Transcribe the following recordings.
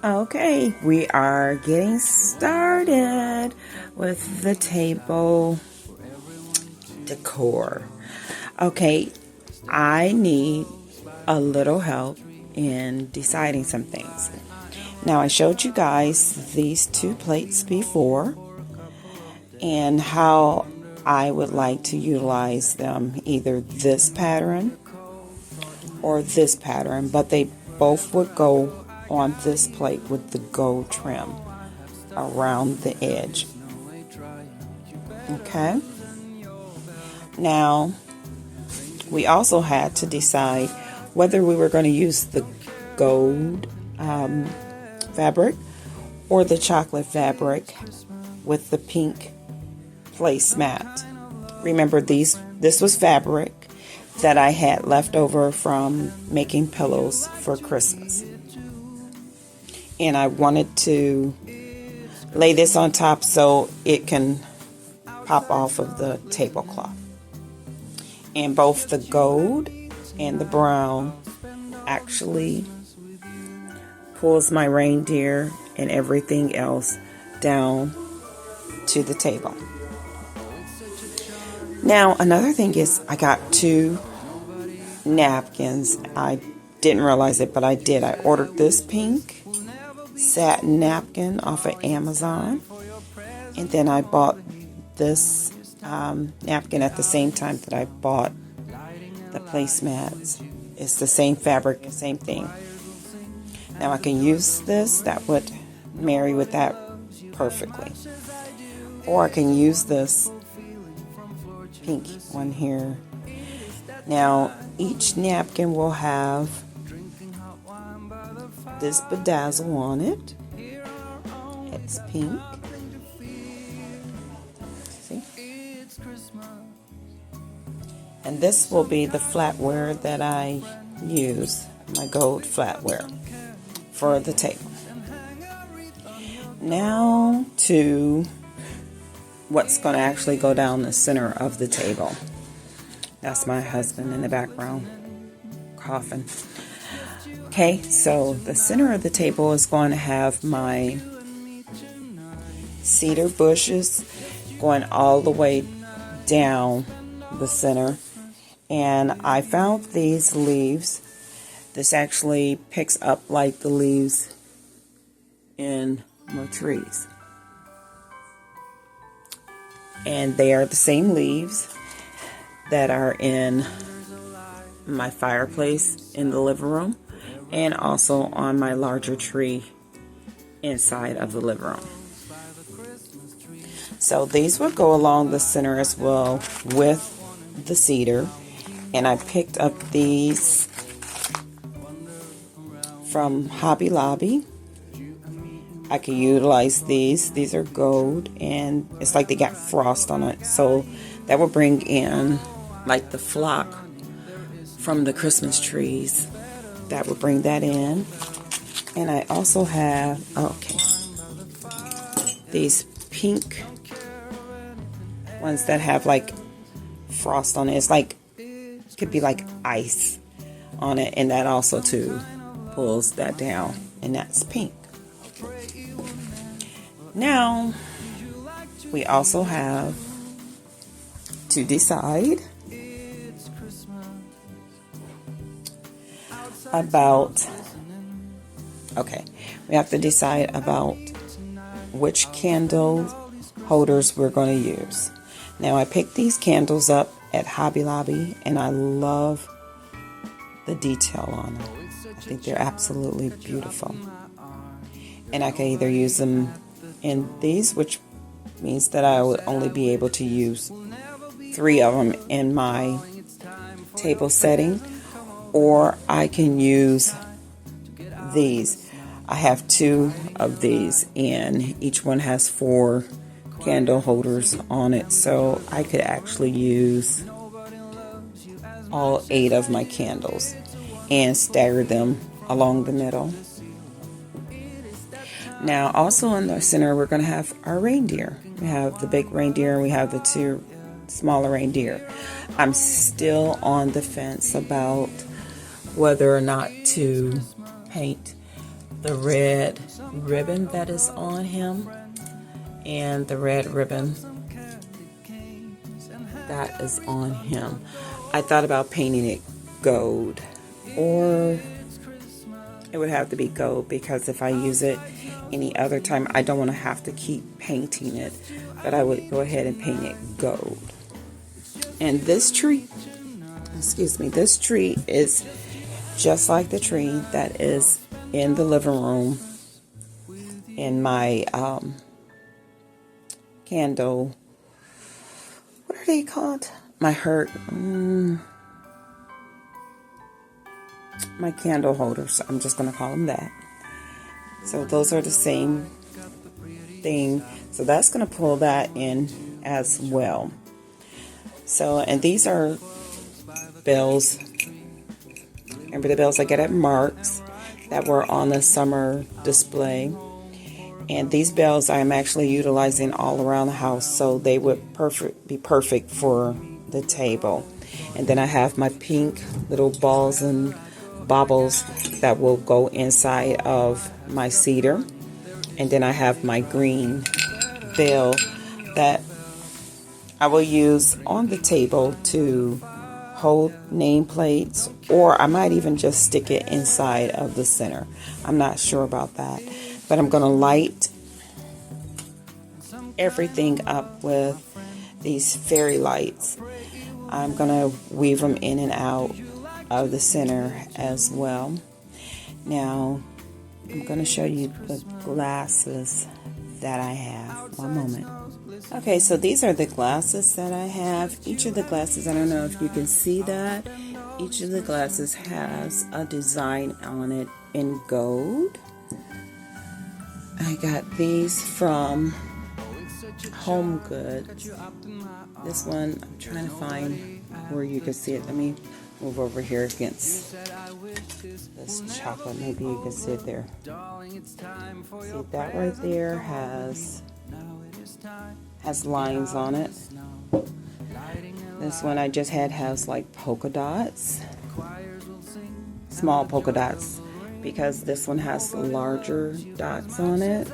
Okay, we are getting started with the table decor. Okay, I need a little help in deciding some things. Now, I showed you guys these two plates before and how I would like to utilize them, either this pattern or this pattern, but they both would go on this plate with the gold trim around the edge. Okay, now we also had to decide whether we were going to use the gold fabric or the chocolate fabric with the pink placemat. Remember, this was fabric that I had left over from making pillows for Christmas, and I wanted to lay this on top so it can pop off of the tablecloth. And both the gold and the brown actually pulls my reindeer and everything else down to the table. Now, another thing is I got 2 napkins. I didn't realize it, but I did. I ordered this pink satin napkin off of Amazon, and then I bought this napkin at the same time that I bought the placemats. It's the same fabric, same thing. Now I can use this, that would marry with that perfectly, or I can use this pink one here. Now each napkin will have this bedazzle on it. It's pink. See? And this will be the flatware that I use, my gold flatware for the table. Now to what's going to actually go down the center of the table. That's my husband in the background coughing. Okay, so the center of the table is going to have my cedar bushes going all the way down the center. And I found these leaves. This actually picks up like the leaves in my trees. And they are the same leaves that are in my fireplace in the living room, and also on my larger tree inside of the living room. So these would go along the center as well with the cedar. And I picked up these from Hobby Lobby. I could utilize these. These are gold, and it's like they got frost on it. So that will bring in like the flock from the Christmas trees. That would bring that in. And I also have, these pink ones that have like frost on it. It's like, could be like ice on it, and that also too pulls that down, and that's pink. Now we also have to decide about, we have to decide about which candle holders we're going to use. Now I picked these candles up at Hobby Lobby, and I love the detail on them. I think they're absolutely beautiful. And I can either use them in these, which means that I would only be able to use 3 of them in my table setting, or I can use these. I have 2 of these, and each one has 4 candle holders on it, so I could actually use all 8 of my candles and stagger them along the middle. Now also in the center we're going to have our reindeer. We have the big reindeer and we have the 2 smaller reindeer. I'm still on the fence about whether or not to paint the red ribbon that is on him and the red ribbon that is on him. I thought about painting it gold, or it would have to be gold because if I use it any other time, I don't want to have to keep painting it, but I would go ahead and paint it gold. And this tree, this tree is just like the tree that is in the living room in my candle, what are they called? My candle holders. I'm just going to call them that. So those are the same thing. So that's going to pull that in as well. So, and these are bells. Remember the bells I get at Mark's that were on the summer display. And these bells I'm actually utilizing all around the house, so they would be perfect for the table. And then I have my pink little balls and baubles that will go inside of my cedar. And then I have my green bell that I will use on the table to hold nameplates, or I might even just stick it inside of the center. I'm not sure about that. But I'm going to light everything up with these fairy lights. I'm going to weave them in and out of the center as well. Now, I'm going to show you the glasses that I have. One moment. Okay, so these are the glasses that I have. Each of the glasses, I don't know if you can see that. Each of the glasses has a design on it in gold. I got these from Home Goods. This one, I'm trying to find where you can see it. Let me move over here against this chocolate. Maybe you can see it there. See, that right there has lines on it. This one I just had has like polka dots, small polka dots, because this one has larger dots on it.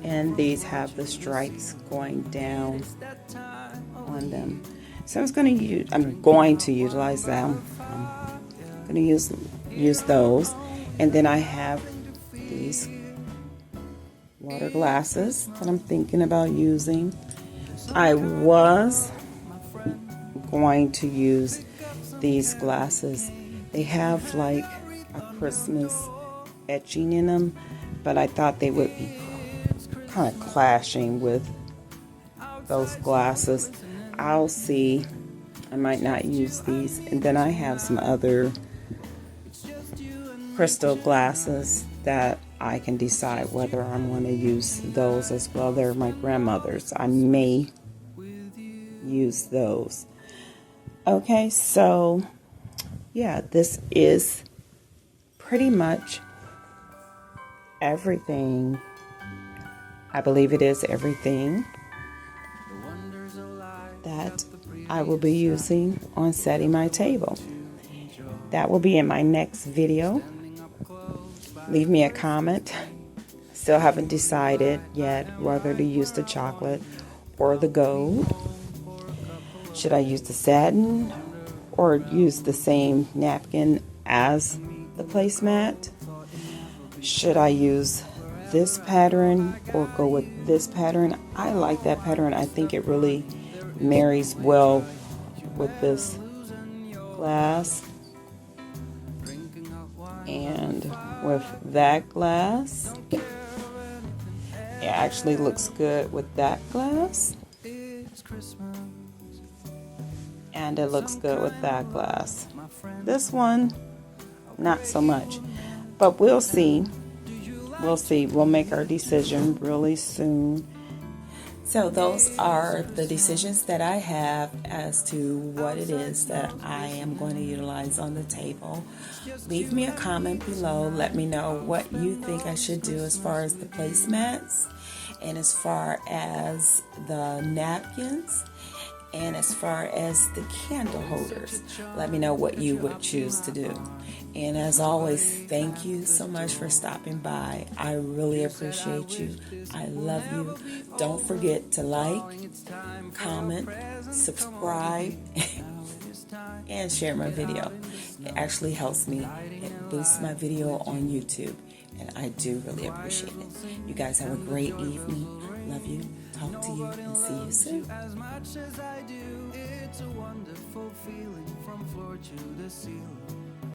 And these have the stripes going down on them. So I'm going to utilize them. I'm going to use those. And then I have these water glasses that I'm thinking about using. I was going to use these glasses. They have like a Christmas etching in them, but I thought they would be kind of clashing with those glasses. I'll see. I might not use these. And then I have some other crystal glasses that I can decide whether I'm going to use those as well. They're my grandmother's. I may use those. Okay, so yeah, this is pretty much everything. I believe it is everything that I will be using on setting my table. That will be in my next video. Leave me a comment. Still haven't decided yet whether to use the chocolate or the gold. Should I use the satin or use the same napkin as the placemat? Should I use this pattern or go with this pattern? I like that pattern. I think it really marries well with this glass and with that glass. It actually looks good with that glass, and it looks good with that glass. This one, not so much, but we'll see. We'll make our decision really soon. So those are the decisions that I have as to what it is that I am going to utilize on the table. Leave me a comment below. Let me know what you think I should do as far as the placemats and as far as the napkins. And as far as the candle holders, let me know what you would choose to do. And as always, thank you so much for stopping by. I really appreciate you. I love you. Don't forget to like, comment, subscribe, and share my video. It actually helps me. It boosts my video on YouTube, and I do really appreciate it. You guys have a great evening. Love you. Talk to you and see you soon. As much as I do, it's a wonderful feeling from floor to the ceiling.